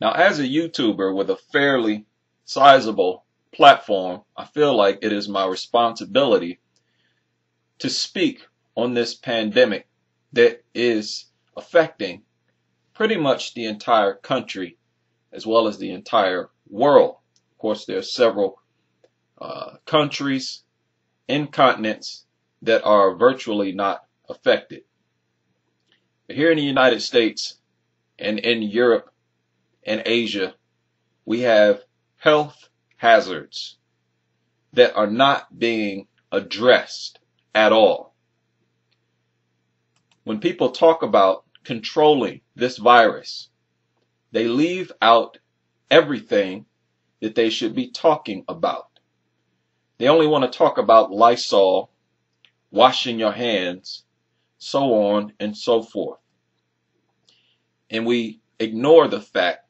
Now, as a YouTuber with a fairly sizable platform, I feel like it is my responsibility to speak on this pandemic that is affecting pretty much the entire country as well as the entire world. Of course, there are several countries and continents that are virtually not affected. But here in the United States and in Europe and Asia, we have health hazards that are not being addressed at all. When people talk about controlling this virus, they leave out everything that they should be talking about. They only want to talk about Lysol, washing your hands, so on and so forth. And we ignore the fact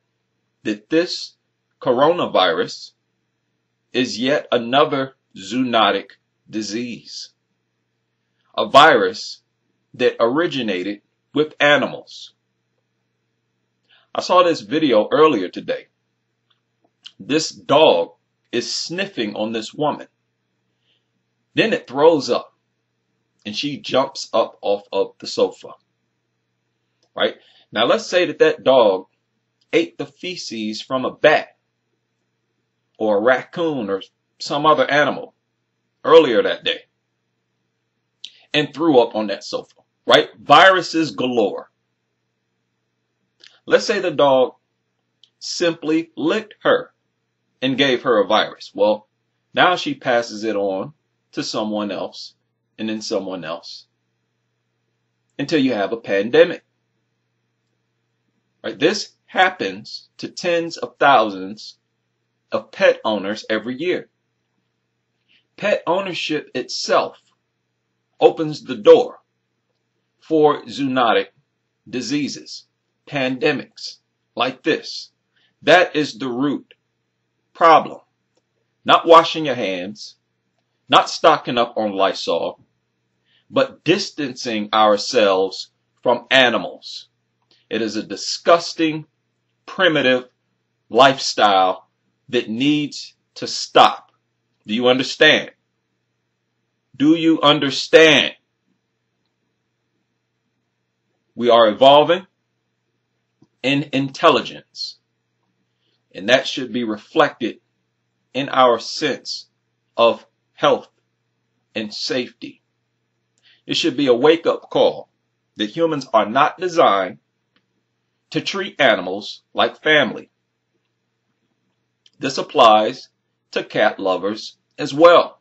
that this coronavirus is yet another zoonotic disease, a virus that originated with animals. I saw this video earlier today. This dog is sniffing on this woman. Then it throws up and she jumps up off of the sofa. Right? Now let's say that dog ate the feces from a bat or a raccoon or some other animal earlier that day and threw up on that sofa. Right? Viruses galore. Let's say the dog simply licked her and gave her a virus. Well, now she passes it on to someone else and then someone else until you have a pandemic. Right? This happens to tens of thousands of pet owners every year. Pet ownership itself opens the door for zoonotic diseases, pandemics like this. That is the root problem. Not washing your hands, not stocking up on Lysol, but distancing ourselves from animals. It is a disgusting, primitive lifestyle that needs to stop. Do you understand? Do you understand? We are evolving in intelligence, and that should be reflected in our sense of health and safety. It should be a wake-up call that humans are not designed to treat animals like family. This applies to cat lovers as well.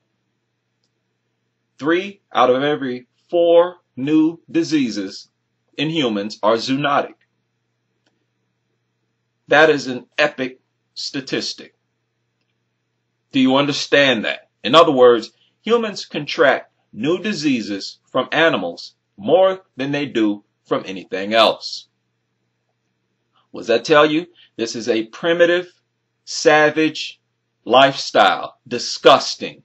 3 out of every 4 new diseases in humans are zoonotic. That is an epic statistic. Do you understand that? In other words, humans contract new diseases from animals more than they do from anything else. What does that tell you? This is a primitive, savage lifestyle, disgusting.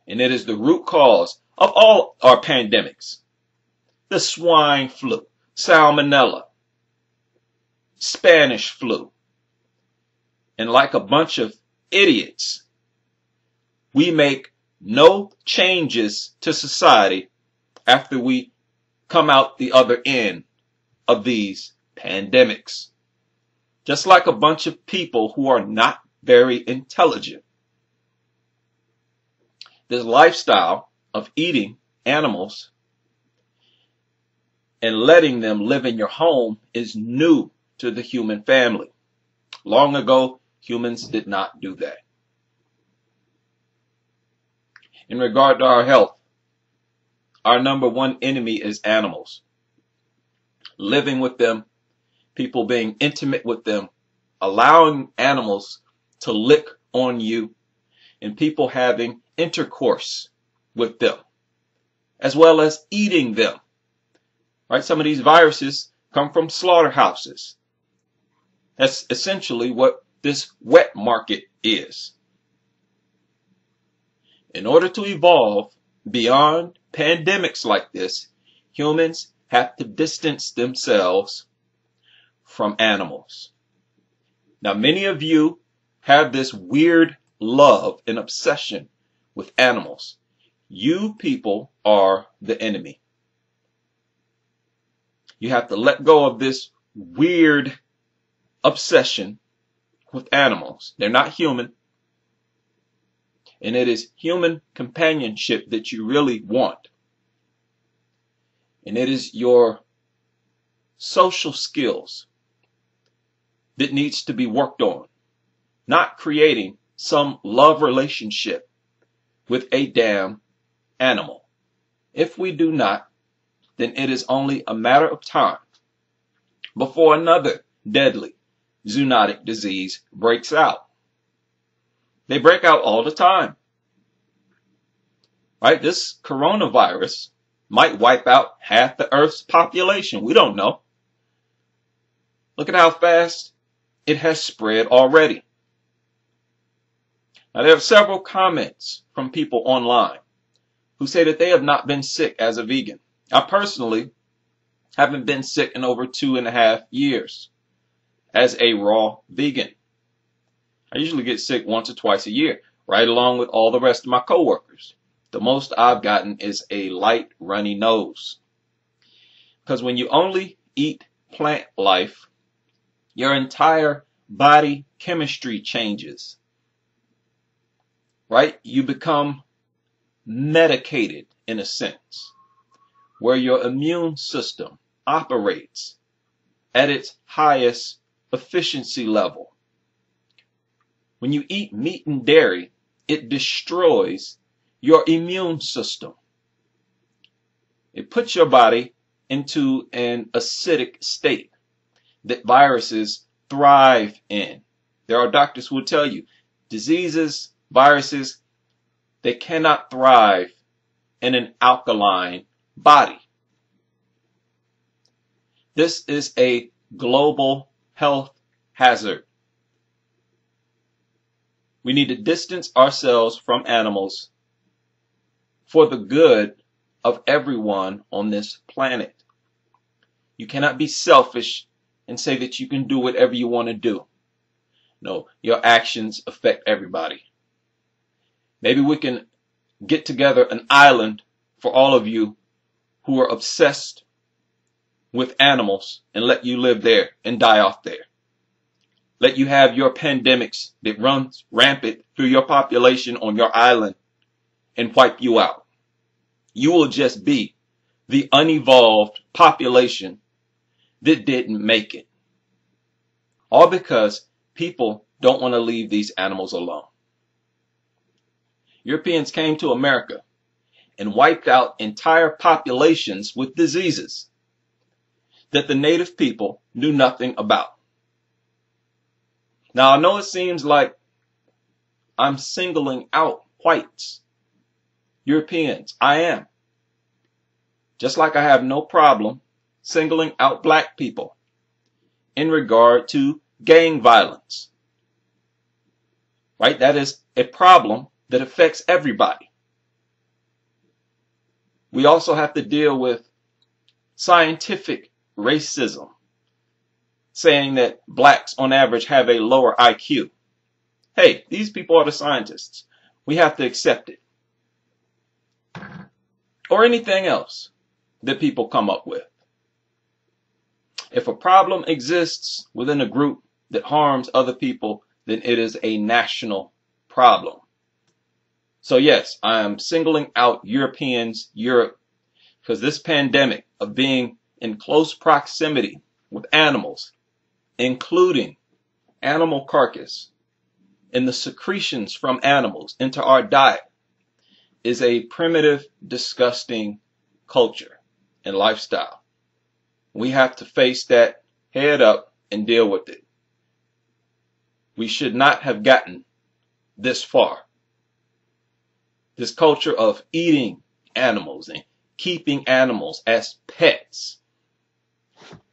And it is the root cause of all our pandemics. The swine flu, salmonella, Spanish flu. And like a bunch of idiots, we make no changes to society after we come out the other end of these pandemics. Just like a bunch of people who are not very intelligent. This lifestyle of eating animals and letting them live in your home is new to the human family. Long ago, humans did not do that. In regard to our health, our number one enemy is animals. Living with them, people being intimate with them, allowing animals to lick on you, and people having intercourse with them, as well as eating them. Right? Some of these viruses come from slaughterhouses. That's essentially what this wet market is. In order to evolve beyond pandemics like this, humans have to distance themselves from animals. Now, many of you have this weird love and obsession with animals. You people are the enemy. You have to let go of this weird obsession with animals. They're not human. And it is human companionship that you really want. And it is your social skills that needs to be worked on, not creating some love relationship with a damn animal. If we do not, then it is only a matter of time before another deadly zoonotic disease breaks out. They break out all the time. Right? This coronavirus might wipe out half the Earth's population. We don't know. Look at how fast it has spread already. Now, there are several comments from people online who say that they have not been sick as a vegan. I personally haven't been sick in over 2.5 years as a raw vegan. I usually get sick once or twice a year, right along with all the rest of my coworkers. The most I've gotten is a light runny nose. Because when you only eat plant life, your entire body chemistry changes. Right? You become medicated in a sense, where your immune system operates at its highest efficiency level. When you eat meat and dairy, it destroys your immune system. It puts your body into an acidic state that viruses thrive in. There are doctors who will tell you diseases, viruses, they cannot thrive in an alkaline body. This is a global health hazard. We need to distance ourselves from animals for the good of everyone on this planet. You cannot be selfish and say that you can do whatever you want to do. No, your actions affect everybody. Maybe we can get together an island for all of you who are obsessed with animals and let you live there and die off there. Let you have your pandemics that runs rampant through your population on your island and wipe you out. You will just be the unevolved population that didn't make it. All because people don't want to leave these animals alone. Europeans came to America and wiped out entire populations with diseases that the native people knew nothing about. Now, I know it seems like I'm singling out whites, Europeans. I am. Just like I have no problem singling out black people in regard to gang violence. Right? That is a problem that affects everybody. We also have to deal with scientific racism, saying that blacks on average have a lower IQ. Hey, these people are the scientists. We have to accept it. Or anything else that people come up with. If a problem exists within a group that harms other people, then it is a national problem. So yes, I am singling out Europeans, Europe, because this pandemic of being in close proximity with animals, including animal carcass and the secretions from animals into our diet, is a primitive, disgusting culture and lifestyle. We have to face that head up and deal with it. We should not have gotten this far. This culture of eating animals and keeping animals as pets,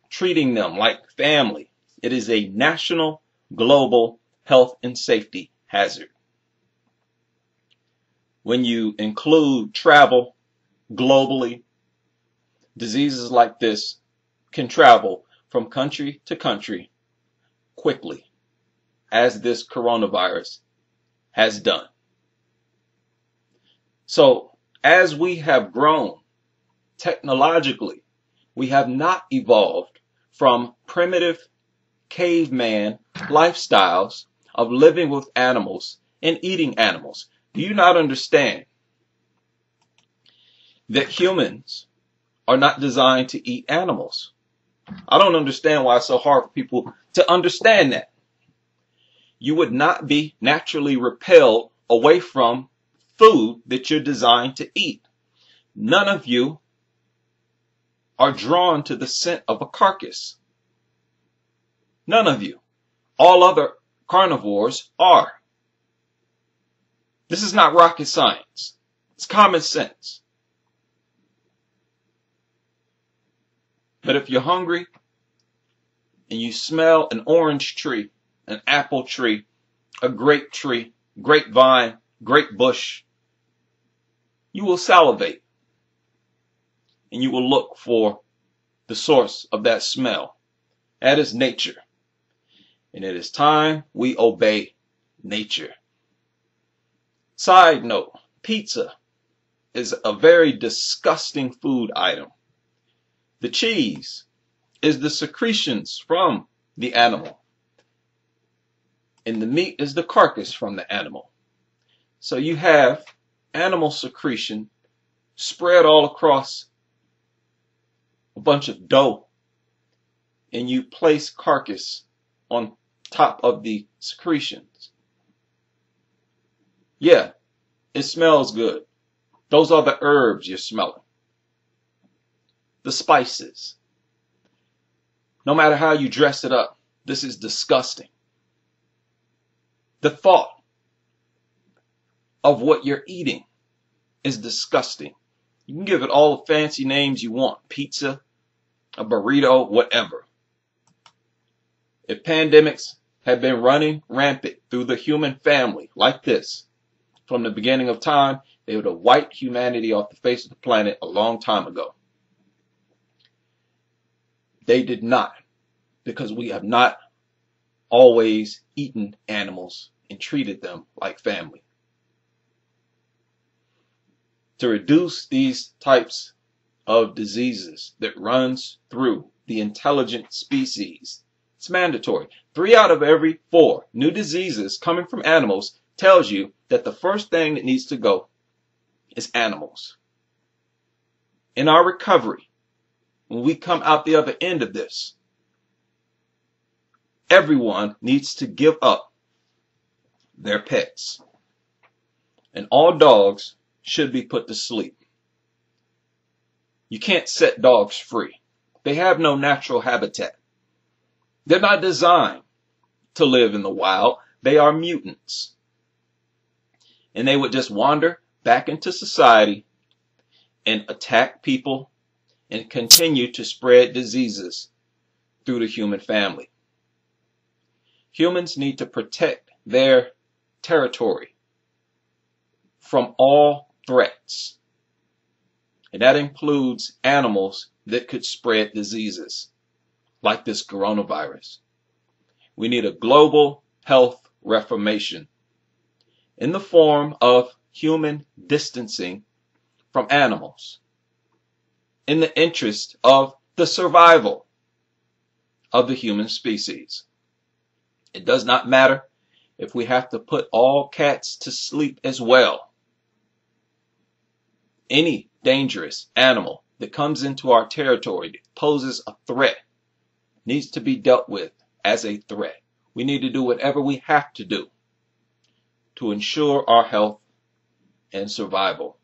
treating them like family. It is a national, global health and safety hazard. When you include travel globally, diseases like this can travel from country to country quickly. as this coronavirus has done. So as we have grown technologically, we have not evolved from primitive caveman lifestyles of living with animals and eating animals. Do you not understand that humans are not designed to eat animals? I don't understand why it's so hard for people to understand that. You would not be naturally repelled away from food that you're designed to eat. None of you are drawn to the scent of a carcass. None of you. All other carnivores are. This is not rocket science. It's common sense. But if you're hungry and you smell an orange tree, an apple tree, a grape tree, grapevine, grape bush, you will salivate and you will look for the source of that smell. That is nature. And it is time we obey nature. Side note, pizza is a very disgusting food item. The cheese is the secretions from the animal. And the meat is the carcass from the animal. So you have animal secretion spread all across a bunch of dough. And you place carcass on top of the secretions. Yeah, it smells good. Those are the herbs you're smelling. The spices. No matter how you dress it up, this is disgusting. The thought of what you're eating is disgusting. You can give it all the fancy names you want. Pizza, a burrito, whatever. If pandemics had been running rampant through the human family like this, from the beginning of time, they would have wiped humanity off the face of the planet a long time ago. They did not, because we have not always eaten animals and treated them like family. To reduce these types of diseases that runs through the intelligent species, it's mandatory. 3 out of every 4 new diseases coming from animals tells you that the first thing that needs to go is animals. In our recovery, when we come out the other end of this, everyone needs to give up their pets. And all dogs should be put to sleep. You can't set dogs free. They have no natural habitat. They're not designed to live in the wild. They are mutants. And they would just wander back into society and attack people and continue to spread diseases through the human family. Humans need to protect their territory from all threats. And that includes animals that could spread diseases like this coronavirus. We need a global health reformation in the form of human distancing from animals in the interest of the survival of the human species. It does not matter if we have to put all cats to sleep as well. Any dangerous animal that comes into our territory that poses a threat needs to be dealt with as a threat. We need to do whatever we have to do to ensure our health and survival.